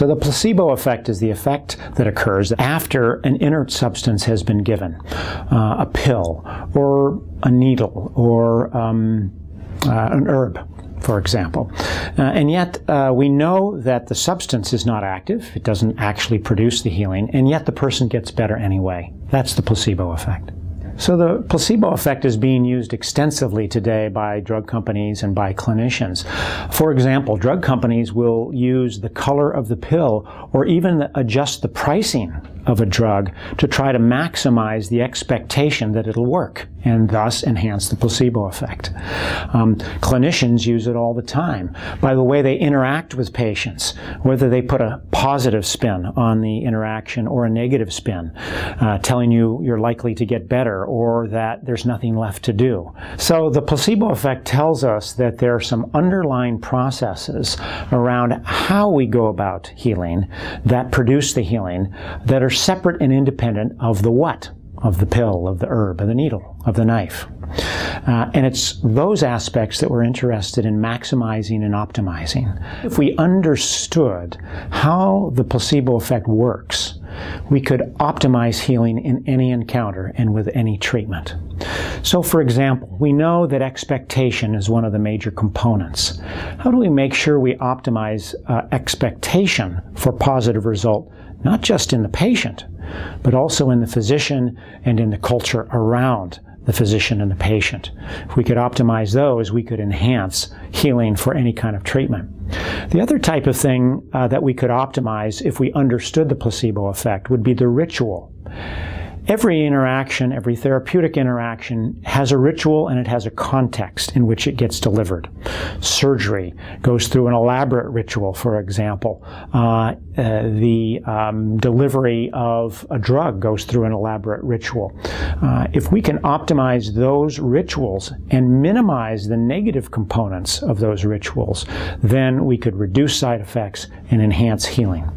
So the placebo effect is the effect that occurs after an inert substance has been given, a pill or a needle or an herb, for example. And yet we know that the substance is not active, it doesn't actually produce the healing, and yet the person gets better anyway. That's the placebo effect. So the placebo effect is being used extensively today by drug companies and by clinicians. For example, drug companies will use the color of the pill or even adjust the pricing of a drug to try to maximize the expectation that it'll work and thus enhance the placebo effect. Clinicians use it all the time by the way they interact with patients, whether they put a positive spin on the interaction or a negative spin, telling you you're likely to get better or that there's nothing left to do. So the placebo effect tells us that there are some underlying processes around how we go about healing that produce the healing that are separate and independent of the what, of the pill, of the herb, of the needle, of the knife. And it's those aspects that we're interested in maximizing and optimizing. If we understood how the placebo effect works, we could optimize healing in any encounter and with any treatment. So, for example, we know that expectation is one of the major components. How do we make sure we optimize expectation for positive result, not just in the patient, but also in the physician and in the culture around the physician and the patient? If we could optimize those, we could enhance healing for any kind of treatment. The other type of thing that we could optimize if we understood the placebo effect would be the ritual. Every interaction, every therapeutic interaction has a ritual and it has a context in which it gets delivered. Surgery goes through an elaborate ritual, for example. The delivery of a drug goes through an elaborate ritual. If we can optimize those rituals and minimize the negative components of those rituals, then we could reduce side effects and enhance healing.